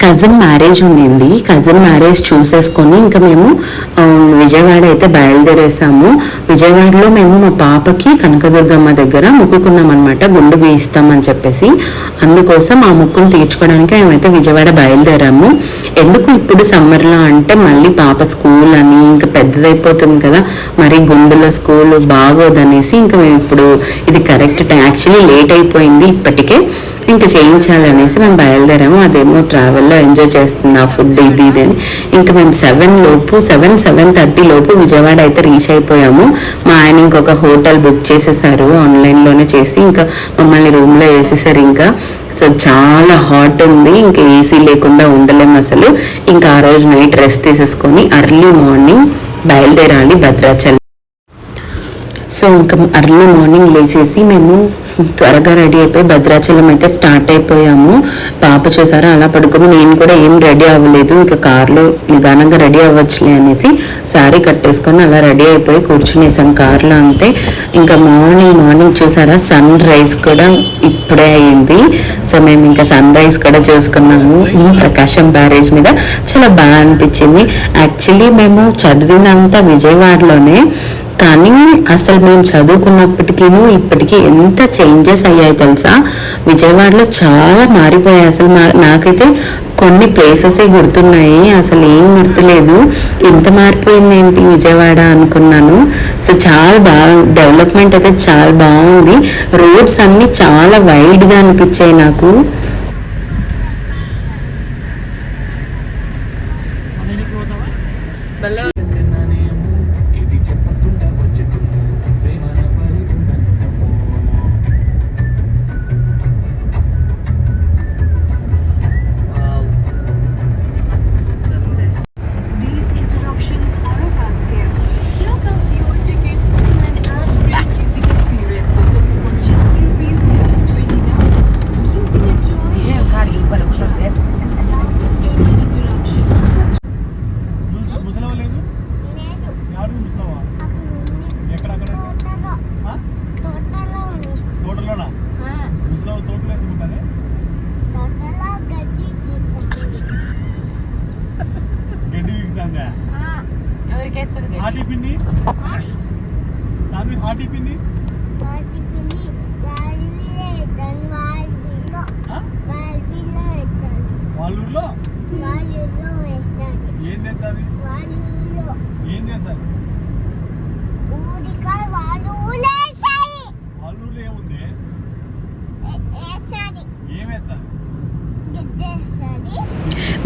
Cousin marriage ఉండింది. Cousin marriage చూసేసుకొని ఇంకా మేము విజయవాడ అయితే బయలుదేరేసాము. విజయవాడలో మేము మా పాపకి కనకదుర్గమ్మ దగ్గర మొక్కుకున్నాం అనమాట, గుండు గీయిస్తామని చెప్పేసి. అందుకోసం ఆ మొక్కును తీర్చుకోవడానికి మేమైతే విజయవాడ బయలుదేరాము. ఎందుకు ఇప్పుడు సమ్మర్లో అంటే మళ్ళీ పాప స్కూల్ అని ఇంకా పెద్దదైపోతుంది కదా, మరి గుండులో స్కూల్ బాగోదనేసి ఇంకా మేము ఇప్పుడు ఇది కరెక్ట్ టైం, యాక్చువల్లీ లేట్ అయిపోయింది ఇప్పటికే, ఇంకా చేయించాలనేసి మేము బయలుదేరాము. అదేమో ట్రావెల్లో ఎంజాయ్ చేస్తుంది ఆ ఫుడ్ ఇది ఇది అని. ఇంకా మేము 7:30 లోపు విజయవాడ అయితే రీచ్ అయిపోయాము. మా ఆయన ఇంకొక హోటల్ బుక్ చేసేసారు ఆన్లైన్లోనే చేసి, ఇంకా మమ్మల్ని రూమ్లో వేసేసారు. ఇంకా సో చాలా హాట్ ఉంది, ఇంకా ఏసీ లేకుండా ఉండలేము అసలు. ఇంకా ఆ రోజు నైట్ రెస్ట్ తీసేసుకొని అర్లీ మార్నింగ్ బయలుదేరాలి భద్రాచలం. సో ఇంకా అర్లీ మార్నింగ్ లేచేసి మేము త్వరగా రెడీ అయిపోయి భద్రాచలం అయితే స్టార్ట్ అయిపోయాము. పాప చూసారా అలా పడుకుంది, నేను కూడా ఏం రెడీ అవ్వలేదు, ఇంకా కార్లో నిదానంగా రెడీ అవ్వచ్చులే అనేసి శారీ కట్టేసుకొని అలా రెడీ అయిపోయి కూర్చునేసాం కార్లో అంతే. ఇంకా మార్నింగ్ చూసారా సన్ రైజ్ కూడా ఇప్పుడే అయ్యింది. సో మేము ఇంకా సన్ రైజ్ కూడా చూసుకున్నాము ప్రకాశం బ్యారేజ్ మీద. చాలా బాగా అనిపించింది. యాక్చువల్లీ మేము చదివినంత విజయవాడలోనే, కానీ అసలు మేము చదువుకున్నప్పటికీ ఇప్పటికీ ఎంత చేంజెస్ అయ్యాయి తెలుసా. విజయవాడలో చాలా మారిపోయాయి. అసలు నాకైతే కొన్ని ప్లేసెసే గుర్తున్నాయి, అసలు ఏం గుర్తులేదు. ఎంత మారిపోయింది ఏంటి విజయవాడ అనుకున్నాను. సో చాలా బాగా డెవలప్మెంట్ అయితే చాలా బాగుంది. రోడ్స్ అన్నీ చాలా వైడ్గా అనిపించాయి నాకు.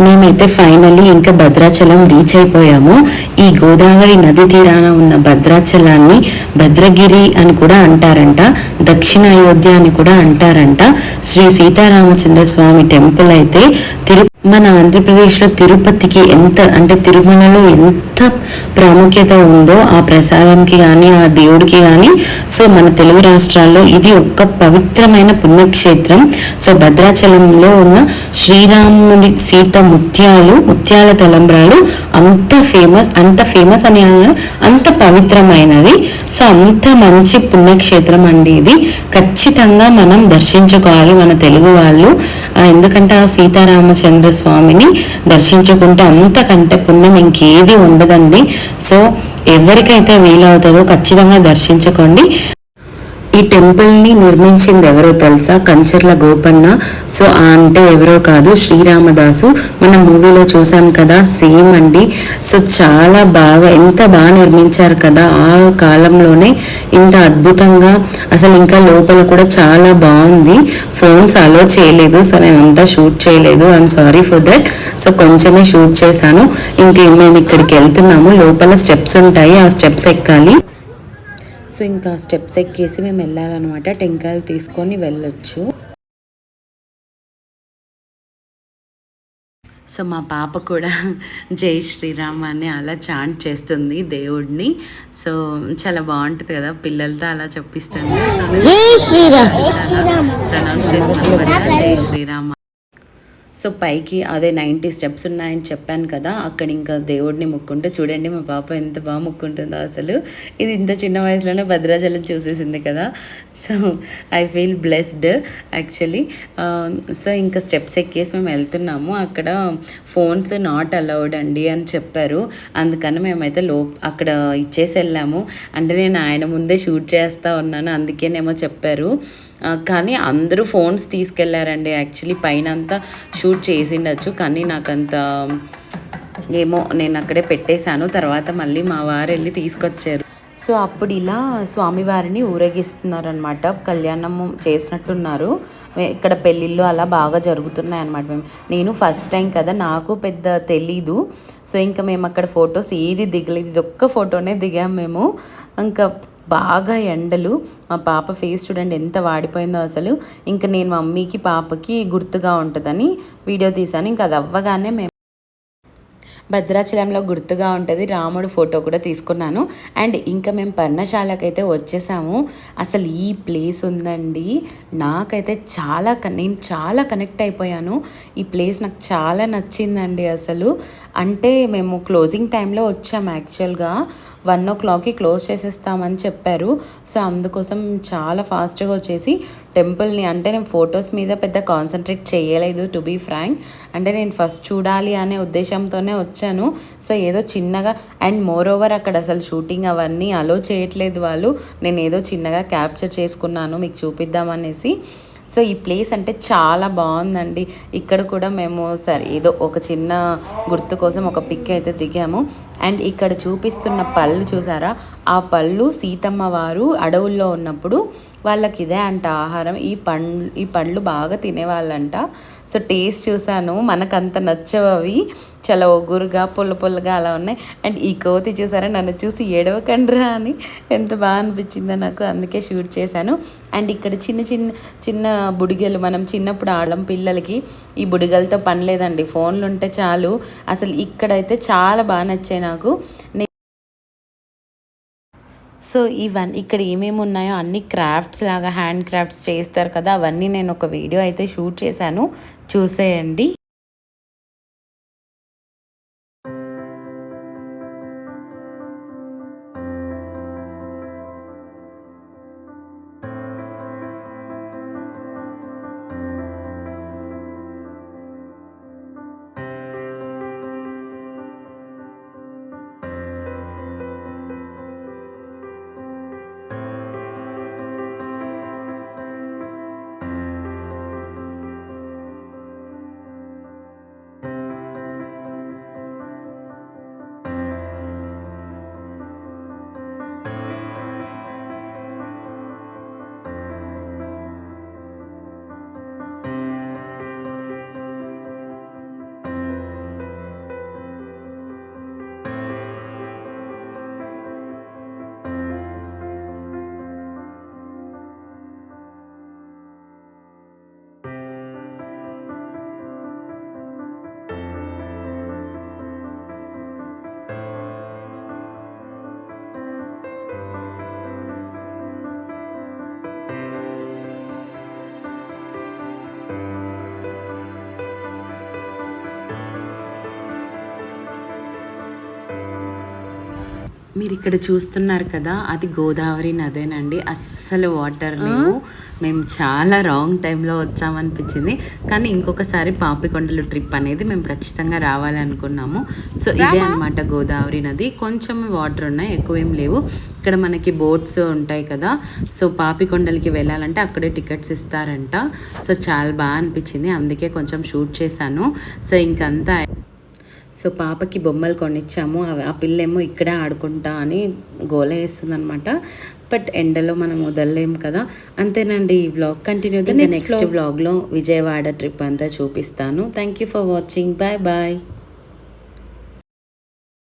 మేమైతే ఫైనల్లీ ఇంకా భద్రాచలం రీచ్ అయిపోయాము. ఈ గోదావరి నది తీరాన ఉన్న భద్రాచలాన్ని భద్రగిరి అని కూడా అంటారంట, దక్షిణ అయోధ్య అని కూడా అంటారంట. శ్రీ సీతారామచంద్ర స్వామి టెంపుల్ అయితే మన ఆంధ్రప్రదేశ్లో తిరుపతికి ఎంత అంటే తిరుమలలో ఎంత ప్రాముఖ్యత ఉందో ఆ ప్రసాదంకి కానీ ఆ దేవుడికి కానీ, సో మన తెలుగు రాష్ట్రాల్లో ఇది ఒక పవిత్రమైన పుణ్యక్షేత్రం. సో భద్రాచలంలో ఉన్న శ్రీరాముడి సీత ముత్యాల తలంబ్రాలు అంత ఫేమస్ అని అంత పవిత్రమైనది. సో అంత మంచి పుణ్యక్షేత్రం అండి ఇది. ఖచ్చితంగా మనం దర్శించుకోవాలి మన తెలుగు వాళ్ళు, ఎందుకంటే ఆ సీతారామచంద్ర స్వామిని దర్శించుకుంటే అంతకంటే పుణ్యం ఇంకేది ఉండదండి. సో ఎవరికైతే వీలవుతుందో ఖచ్చితంగా దర్శించుకోండి. ఈ టెంపుల్ని నిర్మించింది ఎవరో తెలుసా? కంచర్ల గోపన్న. సో అంటే ఎవరో కాదు, శ్రీరామదాసు. మన మూవీలో చూసాం కదా, సేమ్ అండి. సో చాలా బాగా ఎంత బాగా నిర్మించారు కదా ఆ కాలంలోనే, ఇంత అద్భుతంగా. అసలు ఇంకా లోపల కూడా చాలా బాగుంది. ఫోన్స్ అలో చేయలేదు, సో నేను అంతా షూట్ చేయలేదు, I'm sorry for that. So కొంచెమే షూట్ చేశాను. ఇంక మేము ఇక్కడికి వెళ్తున్నాము. లోపల స్టెప్స్ ఉంటాయి, ఆ స్టెప్స్ ఎక్కాలి. సో ఇంకా స్టెప్స్ ఎక్కేసి మేము వెళ్ళాలన్నమాట. టెంకాయలు తీసుకొని వెళ్ళొచ్చు. సో మా పాప కూడా జై శ్రీరామ్ అని అలా చాంట్ చేస్తుంది దేవుడిని. సో చాలా బాగుంటుంది కదా పిల్లలతో అలా చెప్పిస్తాను. జై శ్రీరామ్ ప్రొనౌన్స్ చేస్తాను జై శ్రీరామ్. సో పైకి అదే 90 స్టెప్స్ ఉన్నాయని చెప్పాను కదా, అక్కడ ఇంకా దేవుడిని మొక్కుంటే చూడండి మా పాప ఎంత బాగా మొక్కుంటుందో అసలు. ఇది ఇంత చిన్న వయసులోనే భద్రాచలం చూసేసింది కదా. So I feel blessed actually. So ఇంకా స్టెప్స్ ఎక్కేసి మేము వెళ్తున్నాము. అక్కడ ఫోన్స్ నాట్ అలౌడ్ అండి అని చెప్పారు. అందుకని మేమైతే అక్కడ ఇచ్చేసి వెళ్ళాము. అంటే నేను ఆయన ముందే షూట్ చేస్తూ ఉన్నాను, అందుకేనేమో చెప్పారు. కానీ అందరూ ఫోన్స్ తీసుకెళ్లారండి. యాక్చువల్లీ పైన అంతా షూట్ చేసిండొచ్చు, కానీ నాకంత ఏమో నేను అక్కడే పెట్టేశాను. తర్వాత మళ్ళీ మా వారు వెళ్ళి తీసుకొచ్చారు. సో అప్పుడు ఇలా స్వామివారిని ఊరేగిస్తున్నారనమాట. కళ్యాణం చేసినట్టున్నారు. ఇక్కడ పెళ్ళిళ్ళు అలా బాగా జరుగుతున్నాయి అన్నమాట. నేను ఫస్ట్ టైం కదా, నాకు పెద్ద తెలీదు. సో ఇంకా మేము అక్కడ ఫొటోస్ ఏది దిగలేదు, ఇది ఒక్క ఫోటోనే దిగాం మేము. ఇంకా బాగా ఎండలు, మా పాప ఫేస్ చూడండి ఎంత వాడిపోయిందో అసలు. ఇంకా నేను మమ్మీకి పాపకి గుర్తుగా ఉంటుందని వీడియో తీశాను. ఇంకా అది అవ్వగానే మేము భద్రాచలంలో గుర్తుగా ఉంటుంది రాముడు ఫోటో కూడా తీసుకున్నాను. అండ్ ఇంకా మేము పర్ణశాలకైతే వచ్చేసాము. అసలు ఈ ప్లేస్ ఉందండి, నాకైతే నేను చాలా కనెక్ట్ అయిపోయాను. ఈ ప్లేస్ నాకు చాలా నచ్చిందండి అసలు. అంటే మేము క్లోజింగ్ టైంలో వచ్చాము. యాక్చువల్గా 1 o'clockకి క్లోజ్ చేసేస్తామని చెప్పారు. సో అందుకోసం చాలా ఫాస్ట్గా వచ్చేసి టెంపుల్ని, అంటే నేను ఫొటోస్ మీద పెద్ద కాన్సన్ట్రేట్ చేయలేదు టు బీ ఫ్రాంక్. అంటే నేను ఫస్ట్ చూడాలి అనే ఉద్దేశంతోనే వచ్చాను. సో ఏదో చిన్నగా, అండ్ మోర్ ఓవర్ అక్కడ అసలు షూటింగ్ అవన్నీ అలో చేయట్లేదు వాళ్ళు. నేను ఏదో చిన్నగా క్యాప్చర్ చేసుకున్నాను మీకు చూపిద్దామనేసి. సో ఈ ప్లేస్ అంటే చాలా బాగుందండి. ఇక్కడ కూడా మేము ఏదో ఒక చిన్న గుర్తు కోసం ఒక పిక్ అయితే దిగాము. అండ్ ఇక్కడ చూపిస్తున్న పళ్ళు చూసారా, ఆ పళ్ళు సీతమ్మ వారు అడవుల్లో ఉన్నప్పుడు వాళ్ళకి ఇదే అంట ఆహారం. ఈ పండ్లు బాగా తినేవాళ్ళంట. సో టేస్ట్ చూసాను, మనకంత నచ్చవు అవి, చాలా ఒగురుగా పుల్లగా అలా ఉన్నాయి. అండ్ ఈ కోతి చూసారా, నన్ను చూసి ఏడవకండ్రా అని ఎంత బాగా అనిపించిందో నాకు, అందుకే షూట్ చేశాను. అండ్ ఇక్కడ చిన్న బుడిగలు, మనం చిన్నప్పుడు ఆడడం పిల్లలకి, ఈ బుడిగలతో పని లేదండి, ఫోన్లు ఉంటే చాలు. అసలు ఇక్కడైతే చాలా బాగా నచ్చాయి నాకు. సో ఇక్కడ ఏమేమి ఉన్నాయో అన్ని క్రాఫ్ట్స్ లాగా, హ్యాండ్ క్రాఫ్ట్స్ చేస్తారు కదా, అవన్నీ నేను ఒక వీడియో అయితే షూట్ చేశాను, చూసేయండి. మీరు ఇక్కడ చూస్తున్నారు కదా, అది గోదావరి నదేనండి. అస్సలు వాటర్ లేవు. మేము చాలా రాంగ్ టైంలో వచ్చామనిపించింది. కానీ ఇంకొకసారి పాపికొండలు ట్రిప్ అనేది మేము ఖచ్చితంగా రావాలనుకున్నాము. సో ఇదే అనమాట గోదావరి నది. కొంచెం వాటర్ ఉన్నాయి, ఎక్కువ ఏం లేవు. ఇక్కడ మనకి బోట్స్ ఉంటాయి కదా, సో పాపికొండలకి వెళ్ళాలంటే అక్కడే టికెట్స్ ఇస్తారంట. సో చాలా బాగా అనిపించింది, అందుకే కొంచెం షూట్ చేశాను. సో ఇంకంతా సో పాపకి బొమ్మలు కొనిచ్చాము. ఆ పిల్లేమో ఇక్కడే ఆడుకుంటా అని గోల వేస్తుందనమాట. బట్ ఎండలో మనం వదలలేము కదా. అంతేనండి, ఈ వ్లాగ్ కంటిన్యూ. నెక్స్ట్ వ్లాగ్లో విజయవాడ ట్రిప్ అంతా చూపిస్తాను. Thank you for watching. Bye bye.